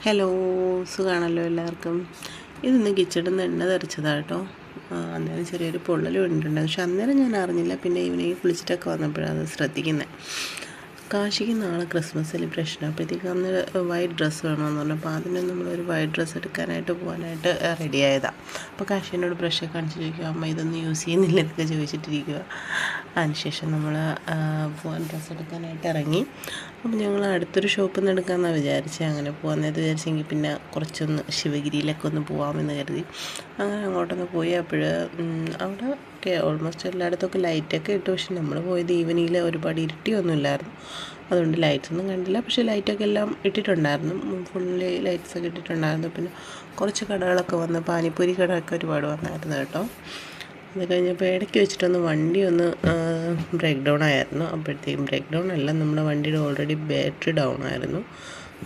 Hello, സുഖമാണല്ലോ എല്ലാവർക്കും. ഇതൊന്ന് കിച്ചണിൽ നിന്ന് എണ്ണ തെറിച്ചതാണ് കേട്ടോ. അന്നേരം ചെറിയൊരു പൊള്ളൽ വീണിട്ടുണ്ട്. പക്ഷെ അന്നേരം ഞാൻ അറിഞ്ഞില്ല. പിന്നെ ഈവനിങ് കുളിച്ചിട്ടൊക്കെ വന്നപ്പോഴാണ് അത് ശ്രദ്ധിക്കുന്നത്. കാശിക്ക് നാളെ ക്രിസ്മസ് സെലിബ്രേഷൻ. അപ്പോഴത്തേക്ക് അന്ന് വൈറ്റ് ഡ്രസ്സ് വേണമെന്ന് പറഞ്ഞു. അപ്പോൾ അതിന് നമ്മളൊരു വൈറ്റ് ഡ്രസ്സ് എടുക്കാനായിട്ട് പോകാനായിട്ട് റെഡി ആയതാണ്. അപ്പോൾ കാശിനോട് ബ്രഷൊക്കെ കാണിച്ച് ചോദിക്കുക, അമ്മ ഇതൊന്നും യൂസ് ചെയ്യുന്നില്ല എന്നൊക്കെ ചോദിച്ചിട്ടിരിക്കുക. അതിനുശേഷം നമ്മൾ പോകാൻ ഡ്രസ്സ് എടുക്കാനായിട്ട് ഇറങ്ങി. അപ്പോൾ ഞങ്ങൾ അടുത്തൊരു ഷോപ്പിൽ നിന്ന് എടുക്കാമെന്നാണ് വിചാരിച്ചത്. അങ്ങനെ പോകാമെന്നത് വിചാരിച്ചെങ്കിൽ പിന്നെ കുറച്ചൊന്ന് ശിവഗിരിയിലൊക്കെ ഒന്ന് പോകാമെന്ന് കരുതി അങ്ങനെ അങ്ങോട്ടൊന്ന് പോയി. അവിടെ ഒക്കെ ഓൾമോസ്റ്റ് എല്ലായിടത്തൊക്കെ ലൈറ്റൊക്കെ ഇട്ടു. പക്ഷെ നമ്മൾ പോയത് ഈവനിങ്ങിൽ ഒരുപാട് ഇരുട്ടിയൊന്നുമില്ലായിരുന്നു. അതുകൊണ്ട് ലൈറ്റ്സൊന്നും കണ്ടില്ല. പക്ഷേ ലൈറ്റൊക്കെ എല്ലാം ഇട്ടിട്ടുണ്ടായിരുന്നു. ഫുള്ളി ലൈറ്റ്സൊക്കെ ഇട്ടിട്ടുണ്ടായിരുന്നു. പിന്നെ കുറച്ച് കടകളൊക്കെ വന്ന് പാനിപ്പൂരി കടയൊക്കെ ഒരുപാട് വന്നായിരുന്നു കേട്ടോ. അത് കഴിഞ്ഞപ്പോൾ ഇടയ്ക്ക് വെച്ചിട്ടൊന്ന് വണ്ടി ഒന്ന് ബ്രേക്ക് ഡൗൺ ആയിരുന്നു. അപ്പോഴത്തേക്കും ബ്രേക്ക് ഡൗൺ അല്ല, നമ്മുടെ വണ്ടിയുടെ ഓൾറെഡി ബാറ്ററി ഡൗൺ ആയിരുന്നു.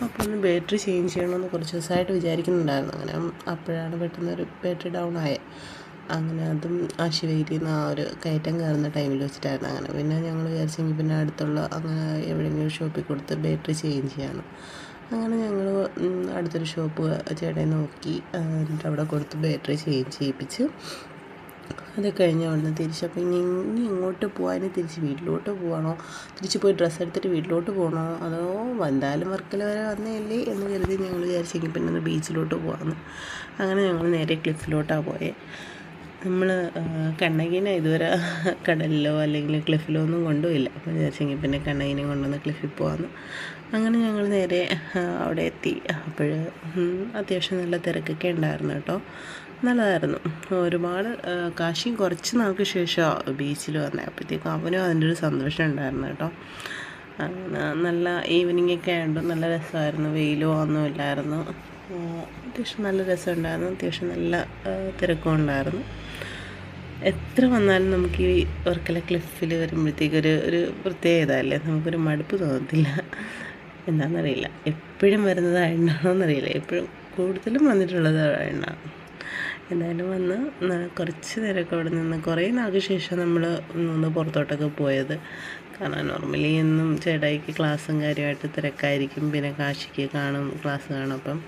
അപ്പോൾ ഒന്ന് ബാറ്ററി ചേഞ്ച് ചെയ്യണമെന്ന് കുറച്ച് ദിവസമായിട്ട് വിചാരിക്കുന്നുണ്ടായിരുന്നു. അങ്ങനെ അപ്പോഴാണ് പെട്ടെന്നൊരു ബാറ്ററി ഡൗൺ ആയത്. അങ്ങനെ അതും ആ ശിവഗിരിയിൽ നിന്ന് ആ ഒരു കയറ്റം കയറുന്ന ടൈമിൽ വെച്ചിട്ടായിരുന്നു. അങ്ങനെ പിന്നെ ഞങ്ങൾ വിചാരിച്ചെങ്കിൽ പിന്നെ അടുത്തുള്ള അങ്ങനെ എവിടെയെങ്കിലും ഷോപ്പിൽ കൊടുത്ത് ബാറ്ററി ചേഞ്ച് ചെയ്യാണ്. അങ്ങനെ ഞങ്ങൾ അടുത്തൊരു ഷോപ്പ് ചേട്ടനെ നോക്കി എന്നിട്ട് അവിടെ കൊടുത്ത് ബാറ്ററി ചേഞ്ച് ചെയ്യിപ്പിച്ച് അത് കഴിഞ്ഞ് അവിടുന്ന് തിരിച്ചപ്പോൾ ഇനി എങ്ങോട്ട് പോകാൻ, തിരിച്ച് വീട്ടിലോട്ട് പോകണോ, തിരിച്ച് പോയി ഡ്രസ്സ് എടുത്തിട്ട് വീട്ടിലോട്ട് പോകണോ, അതോ എന്തായാലും വർക്കല വരെ വന്നതല്ലേ എന്ന് കരുതി ഞങ്ങൾ വിചാരിച്ചെങ്കിൽ പിന്നെ ഒന്ന് ബീച്ചിലോട്ട് പോകാമെന്ന്. അങ്ങനെ ഞങ്ങൾ നേരെ ക്ലിഫിലോട്ടാണ് പോയത്. നമ്മൾ കണ്ണകീനെ ഇതുവരെ കടലിലോ അല്ലെങ്കിൽ ക്ലിഫിലോ ഒന്നും കൊണ്ടുപോയില്ല. അപ്പോൾ വിചാരിച്ചെങ്കിൽ പിന്നെ കണ്ണകീനെ കൊണ്ടുവന്ന് ക്ലിഫിൽ പോകാമെന്ന്. അങ്ങനെ ഞങ്ങൾ നേരെ അവിടെ എത്തി. അപ്പോൾ അത്യാവശ്യം നല്ല തിരക്കൊക്കെ ഉണ്ടായിരുന്നു കേട്ടോ. നല്ലതായിരുന്നു. ഒരുപാട് കാശിയും കുറച്ച് നാൾക്ക് ശേഷമാണ് ബീച്ചിൽ വന്നത്. അപ്പോഴത്തേക്കും അവനും അതിൻ്റെ ഒരു സന്തോഷം ഉണ്ടായിരുന്നു കേട്ടോ. അങ്ങനെ നല്ല ഈവനിങ്ങൊക്കെ ആയതുകൊണ്ട് നല്ല രസമായിരുന്നു. വെയിലോ ഒന്നും ഇല്ലായിരുന്നു. അത്യാവശ്യം നല്ല രസമുണ്ടായിരുന്നു. അത്യാവശ്യം നല്ല തിരക്കും ഉണ്ടായിരുന്നു. എത്ര വന്നാലും നമുക്ക് ഈ വർക്കല ക്ലിഫിൽ വരുമ്പോഴത്തേക്കൊരു പ്രത്യേകതയല്ലേ, നമുക്കൊരു മടുപ്പ് തോന്നത്തില്ല. എന്താണെന്നറിയില്ല, എപ്പോഴും വരുന്നതായിട്ടാണോന്നറിയില്ല. എപ്പോഴും കൂടുതലും വന്നിട്ടുള്ളത് ആയിട്ടാണ്. എന്തായാലും വന്ന് കുറച്ച് നേരമൊക്കെ അവിടെ നിന്ന് കുറേ നാൾക്ക് ശേഷം നമ്മൾ ഒന്ന് പുറത്തോട്ടൊക്കെ പോയത്. കാരണം നോർമലി എന്നും ചേട്ടായിക്ക് ക്ലാസ്സും കാര്യമായിട്ട് തിരക്കായിരിക്കും. പിന്നെ കാശിക്ക് ക്ലാസ് കാണും. അപ്പം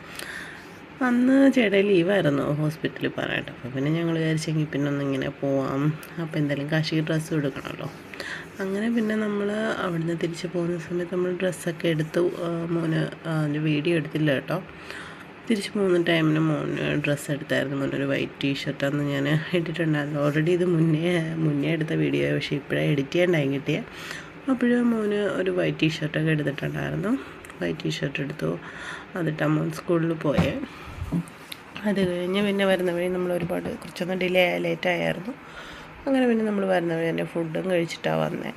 അന്ന് ചേട്ടായി ലീവായിരുന്നു ഹോസ്പിറ്റലിൽ പോകാനായിട്ട്. അപ്പോൾ പിന്നെ ഞങ്ങൾ വിചാരിച്ചെങ്കിൽ പിന്നെ ഒന്നിങ്ങനെ പോവാം. അപ്പോൾ എന്തായാലും കാശിക്ക് ഡ്രസ്സ് എടുക്കണമല്ലോ. അങ്ങനെ പിന്നെ നമ്മൾ അവിടുന്ന് തിരിച്ച് പോകുന്ന സമയത്ത് നമ്മൾ ഡ്രസ്സൊക്കെ എടുത്തു. മോന് അതിൻ്റെ വീഡിയോ എടുത്തില്ല കേട്ടോ. തിരിച്ച് പോകുന്ന ടൈമിന് മോന് ഡ്രസ്സ് എടുത്തായിരുന്നു. മോനൊരു വൈറ്റ് ടീഷർട്ട് അന്ന് ഞാൻ ഇട്ടിട്ടുണ്ടായിരുന്നു. ഓൾറെഡി ഇത് മുന്നേ എടുത്ത വീഡിയോ, പക്ഷേ ഇപ്പോഴേ എഡിറ്റ് ചെയ്യാൻ ടൈം കിട്ടിയത്. അപ്പോഴും മോന് ഒരു വൈറ്റ് ടീഷർട്ടൊക്കെ എടുത്തിട്ടുണ്ടായിരുന്നു. വൈറ്റ് ടീഷർട്ട് എടുത്തു. അതിട്ടാണ് മോൻ സ്കൂളിൽ പോയേ. അത് കഴിഞ്ഞ് പിന്നെ വരുന്ന വഴി നമ്മൾ കുറച്ചൊന്ന് ലേറ്റായിരുന്നു. അങ്ങനെ പിന്നെ നമ്മൾ വരുന്ന വഴി തന്നെ ഫുഡും കഴിച്ചിട്ടാണ് വന്നത്.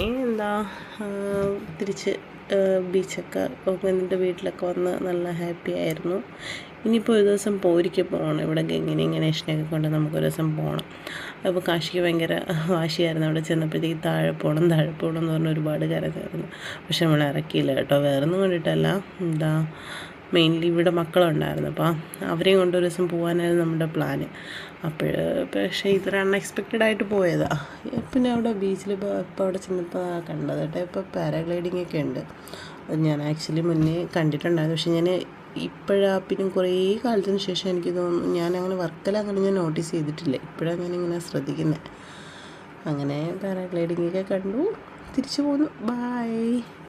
അങ്ങനെ തിരിച്ച് ബീച്ചൊക്കെ എന്നിട്ട് വീട്ടിലൊക്കെ വന്ന് നല്ല ഹാപ്പി ആയിരുന്നു. ഇനിയിപ്പോൾ ഒരു ദിവസം പോരിക്ക് പോകണം. ഇവിടെ ഗംഗനേഷനെയൊക്കെ കൊണ്ട് നമുക്കൊരു ദിവസം പോകണം. അപ്പോൾ കാശിക്ക് ഭയങ്കര വാശിയായിരുന്നു. അവിടെ ചെന്നപ്പോഴത്തേക്ക് താഴെ പോകണം എന്ന് പറഞ്ഞ് ഒരുപാട് കരഞ്ഞായിരുന്നു. പക്ഷെ നമ്മൾ ഇറക്കിയില്ല കേട്ടോ. വേറൊന്നും കൊണ്ടിട്ടല്ല, മെയിൻലി ഇവിടെ മക്കളുണ്ടായിരുന്നു. അപ്പോൾ അവരെയും കൊണ്ട് ഒരു ദിവസം പോകാനായിരുന്നു നമ്മുടെ പ്ലാന്. പക്ഷേ ഇത്ര അൺഎക്സ്പെക്റ്റഡ് ആയിട്ട് പോയതാണ്. പിന്നെ അവിടെ ബീച്ചിൽ ഇപ്പോൾ അവിടെ ചെന്നപ്പോൾ കണ്ടത് കേട്ടോ. ഇപ്പോൾ പാരാഗ്ലൈഡിങ് ഒക്കെ ഉണ്ട്. അത് ഞാൻ ആക്ച്വലി മുന്നേ കണ്ടിട്ടുണ്ടായിരുന്നു. പക്ഷേ ഞാൻ പിന്നെ കുറേ കാലത്തിന് ശേഷം എനിക്ക് തോന്നുന്നു, ഞാനങ്ങനെ വർക്കല ഞാൻ നോട്ടീസ് ചെയ്തിട്ടില്ല. ഇപ്പോഴാണ് ഞാനിങ്ങനെ ശ്രദ്ധിക്കുന്നത്. അങ്ങനെ പാരാഗ്ലൈഡിങ്ങൊക്കെ കണ്ടു, തിരിച്ചു പോന്നു. ബായ്.